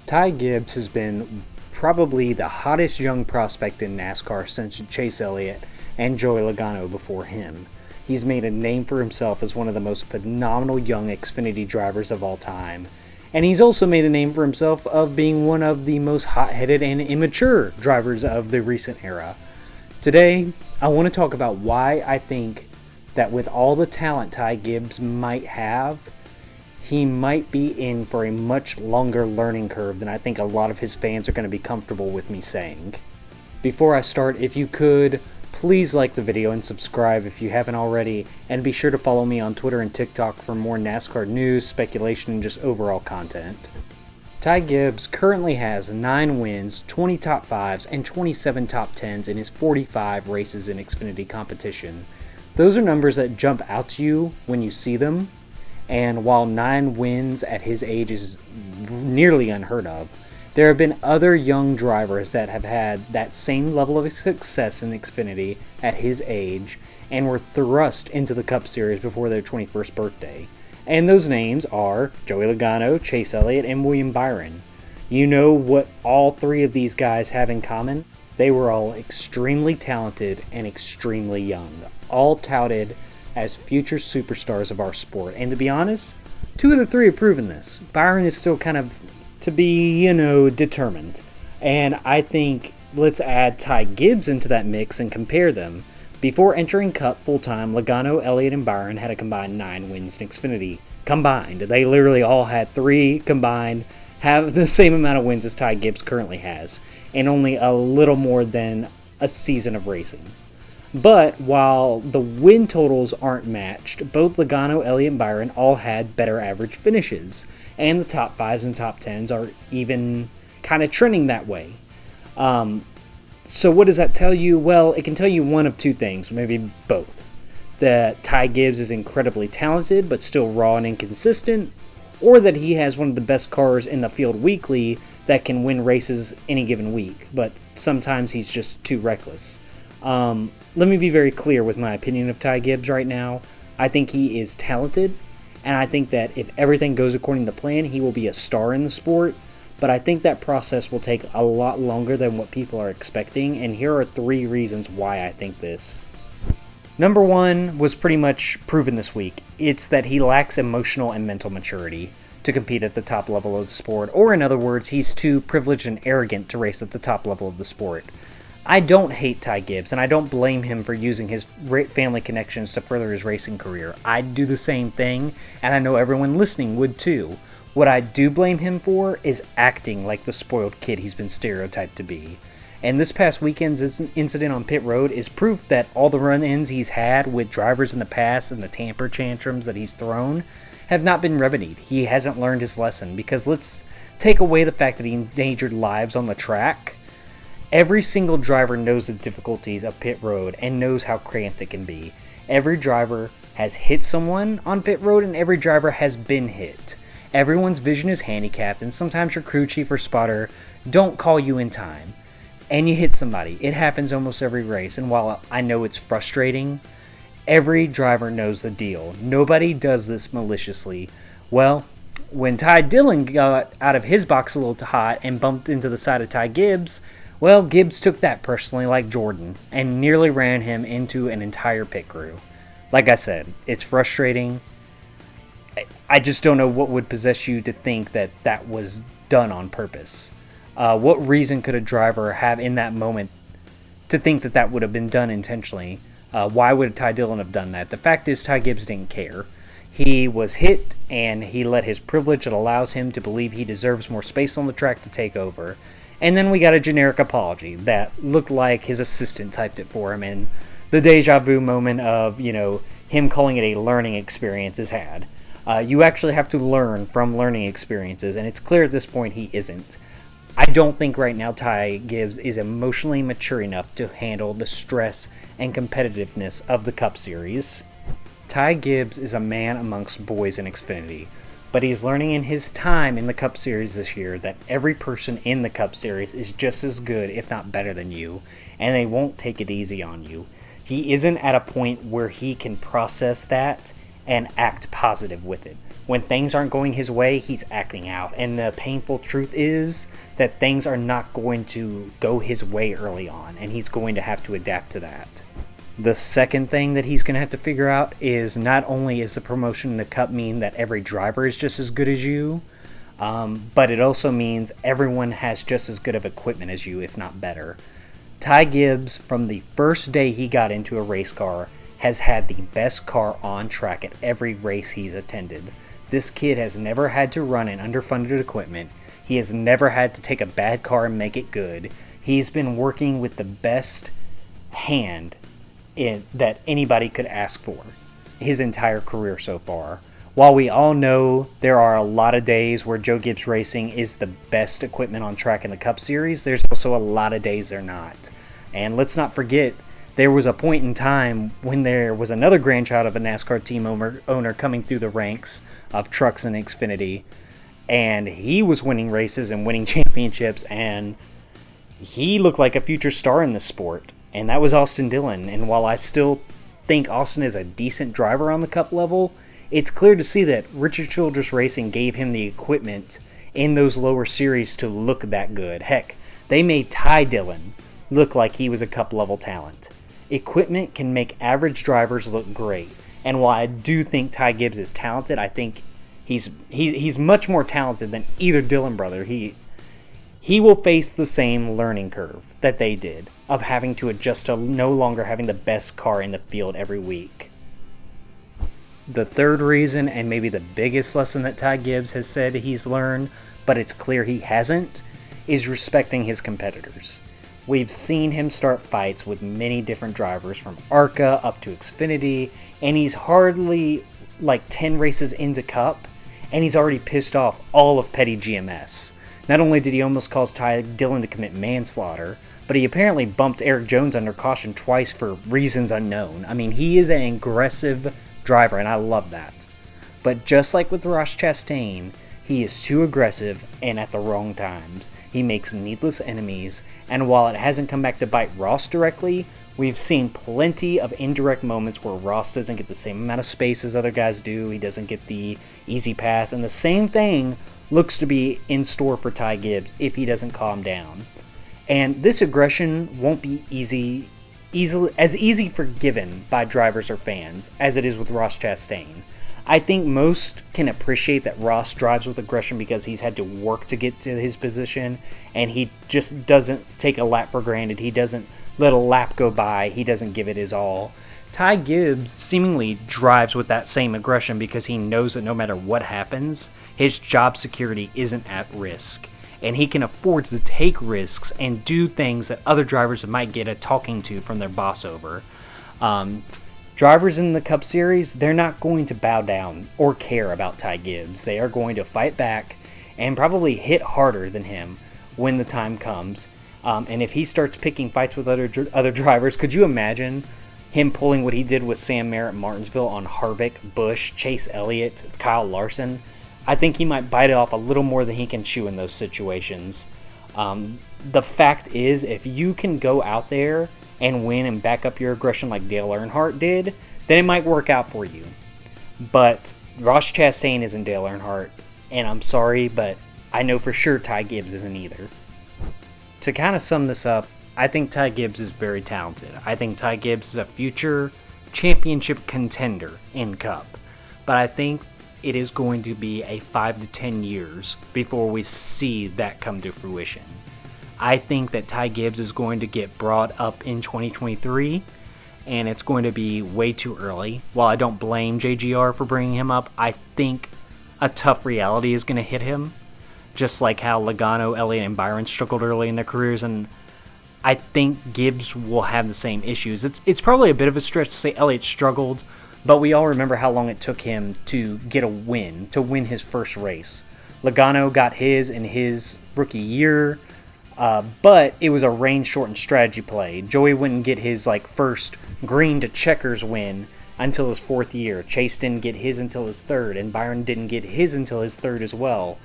Ty Gibbs has been probably the hottest young prospect in NASCAR since Chase Elliott and Joey Logano before him. He's made a name for himself as one of the most phenomenal young Xfinity drivers of all time. And he's also made a name for himself of being one of the most hot-headed and immature drivers of the recent era. Today, I want to talk about why I think that with all the talent Ty Gibbs might have, he might be in for a much longer learning curve than I think a lot of his fans are going to be comfortable with me saying. Before I start, if you could, please like the video and subscribe if you haven't already, and be sure to follow me on Twitter and TikTok for more NASCAR news, speculation, and just overall content. Ty Gibbs currently has 9 wins, 20 top 5s, and 27 top 10s in his 45 races in Xfinity competition. Those are numbers that jump out to you when you see them. And while 9 wins at his age is nearly unheard of, there have been other young drivers that have had that same level of success in Xfinity at his age and were thrust into the Cup Series before their 21st birthday. And those names are Joey Logano, Chase Elliott, and William Byron. You know what all 3 of these guys have in common? They were all extremely talented and extremely young, all touted as future superstars of our sport. And to be honest, 2 of the 3 have proven this. Byron is still kind of to be, determined. And I think let's add Ty Gibbs into that mix and compare them. Before entering Cup full-time, Logano, Elliott, and Byron had a combined 9 wins in Xfinity. Combined. They literally all had 3 combined, have the same amount of wins as Ty Gibbs currently has, and only a little more than a season of racing. But while the win totals aren't matched, both Logano, Elliott, and Byron all had better average finishes, and the top 5s and top 10s are even kind of trending that way. So what does that tell you? Well, it can tell you one of 2 things, maybe both. That Ty Gibbs is incredibly talented, but still raw and inconsistent, or that he has one of the best cars in the field weekly that can win races any given week, but sometimes he's just too reckless. Let me be very clear with my opinion of Ty Gibbs right now. I think he is talented, and I think that if everything goes according to plan, he will be a star in the sport, but I think that process will take a lot longer than what people are expecting, and here are 3 reasons why I think this. Number 1 was pretty much proven this week. It's that he lacks emotional and mental maturity to compete at the top level of the sport, or in other words, he's too privileged and arrogant to race at the top level of the sport. I don't hate Ty Gibbs, and I don't blame him for using his family connections to further his racing career. I'd do the same thing, and I know everyone listening would too. What I do blame him for is acting like the spoiled kid he's been stereotyped to be. And this past weekend's incident on pit road is proof that all the run-ins he's had with drivers in the past and the tamper tantrums that he's thrown have not been remedied. He hasn't learned his lesson, because let's take away the fact that he endangered lives on the track. Every single driver knows the difficulties of pit road and knows how cramped it can be. Every driver has hit someone on pit road, and every driver has been hit. Everyone's vision is handicapped, and sometimes your crew chief or spotter don't call you in time, and you hit somebody. It happens almost every race, and while I know it's frustrating, every driver knows the deal. Nobody does this maliciously. Well, when Ty Dillon got out of his box a little hot and bumped into the side of Ty Gibbs, well, Gibbs took that personally like Jordan and nearly ran him into an entire pit crew. Like I said, it's frustrating. I just don't know what would possess you to think that that was done on purpose. What reason could a driver have in that moment to think that that would have been done intentionally? Why would Ty Dillon have done that? The fact is, Ty Gibbs didn't care. He was hit, and he let his privilege that allows him to believe he deserves more space on the track to take over. And then we got a generic apology that looked like his assistant typed it for him, and the deja vu moment of, him calling it a learning experience is had. You actually have to learn from learning experiences, and it's clear at this point he isn't. I don't think right now Ty Gibbs is emotionally mature enough to handle the stress and competitiveness of the Cup Series. Ty Gibbs is a man amongst boys in Xfinity, but he's learning in his time in the Cup Series this year that every person in the Cup Series is just as good, if not better than you, and they won't take it easy on you. He isn't at a point where he can process that and act positive with it. When things aren't going his way, he's acting out. And the painful truth is that things are not going to go his way early on, and he's going to have to adapt to that. The second thing that he's going to have to figure out is not only is the promotion in the Cup mean that every driver is just as good as you, but it also means everyone has just as good of equipment as you, if not better. Ty Gibbs, from the first day he got into a race car, has had the best car on track at every race he's attended. This kid has never had to run in underfunded equipment. He has never had to take a bad car and make it good. He's been working with the best hand that anybody could ask for his entire career so far. While we all know there are a lot of days where Joe Gibbs Racing is the best equipment on track in the Cup Series, there's also a lot of days they're not. And let's not forget, there was a point in time when there was another grandchild of a NASCAR team owner coming through the ranks of trucks and Xfinity, and he was winning races and winning championships, and he looked like a future star in the sport, and that was Austin Dillon. And while I still think Austin is a decent driver on the Cup level, it's clear to see that Richard Childress Racing gave him the equipment in those lower series to look that good. Heck, they made Ty Dillon look like he was a Cup level talent. Equipment can make average drivers look great, and while I do think Ty Gibbs is talented, I think he's much more talented than either Dillon brother. He will face the same learning curve that they did of having to adjust to no longer having the best car in the field every week. The third reason, and maybe the biggest lesson that Ty Gibbs has said he's learned, but it's clear he hasn't, is respecting his competitors. We've seen him start fights with many different drivers from ARCA up to Xfinity, and he's hardly like 10 races into Cup, and he's already pissed off all of Petty GMS. Not only did he almost cause Ty Dillon to commit manslaughter, but he apparently bumped Eric Jones under caution twice for reasons unknown. I mean, he is an aggressive driver, and I love that. But just like with Ross Chastain, he is too aggressive and at the wrong times. He makes needless enemies, and while it hasn't come back to bite Ross directly, we've seen plenty of indirect moments where Ross doesn't get the same amount of space as other guys do. He doesn't get the easy pass, and the same thing looks to be in store for Ty Gibbs if he doesn't calm down. And this aggression won't be easily forgiven by drivers or fans as it is with Ross Chastain. I think most can appreciate that Ross drives with aggression because he's had to work to get to his position, and he just doesn't take a lap for granted. He doesn't let a lap go by. He doesn't give it his all. Ty Gibbs seemingly drives with that same aggression because he knows that no matter what happens, his job security isn't at risk, and he can afford to take risks and do things that other drivers might get a talking to from their boss over. Drivers in the Cup Series, they're not going to bow down or care about Ty Gibbs. They are going to fight back and probably hit harder than him when the time comes. And if he starts picking fights with other drivers, could you imagine him pulling what he did with Sam Merritt Martinsville on Harvick, Busch, Chase Elliott, Kyle Larson? I think he might bite it off a little more than he can chew in those situations. The fact is, if you can go out there and win and back up your aggression like Dale Earnhardt did, then it might work out for you. But Ross Chastain isn't Dale Earnhardt, and I'm sorry, but I know for sure Ty Gibbs isn't either. To kind of sum this up, I think Ty Gibbs is very talented. I think Ty Gibbs is a future championship contender in Cup. But I think it is going to be a 5 to 10 years before we see that come to fruition. I think that Ty Gibbs is going to get brought up in 2023, and it's going to be way too early. While I don't blame JGR for bringing him up, I think a tough reality is going to hit him, just like how Logano, Elliott, and Byron struggled early in their careers, and I think Gibbs will have the same issues. It's probably a bit of a stretch to say Elliott struggled, but we all remember how long it took him to get a win, to win his first race. Logano got his in his rookie year, but it was a rain-shortened strategy play. Joey wouldn't get his first green to checkers win until his fourth year. Chase didn't get his until his third, and Byron didn't get his until his third as well.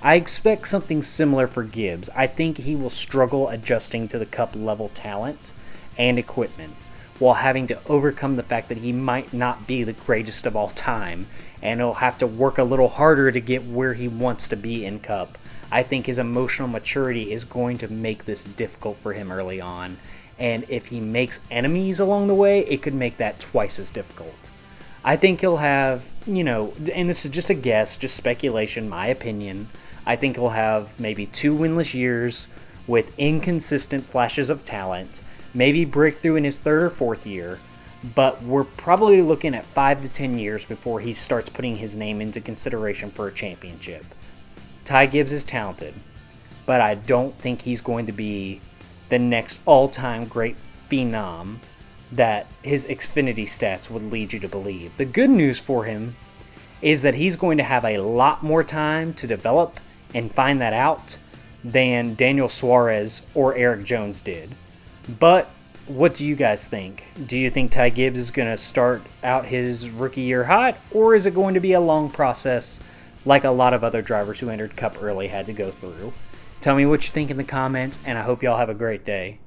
I expect something similar for Gibbs. I think he will struggle adjusting to the Cup level talent and equipment. while having to overcome the fact that he might not be the greatest of all time, and he'll have to work a little harder to get where he wants to be in Cup. I think his emotional maturity is going to make this difficult for him early on, and if he makes enemies along the way, it could make that twice as difficult. I think he'll have, and this is just a guess, just speculation, my opinion, I think he'll have maybe 2 winless years with inconsistent flashes of talent, maybe breakthrough in his 3rd or 4th year, but we're probably looking at 5 to 10 years before he starts putting his name into consideration for a championship. Ty Gibbs is talented, but I don't think he's going to be the next all-time great phenom that his Xfinity stats would lead you to believe. The good news for him is that he's going to have a lot more time to develop and find that out than Daniel Suarez or Eric Jones did. But what do you guys think? Do you think Ty Gibbs is going to start out his rookie year hot, or is it going to be a long process like a lot of other drivers who entered Cup early had to go through? Tell me what you think in the comments, and I hope y'all have a great day.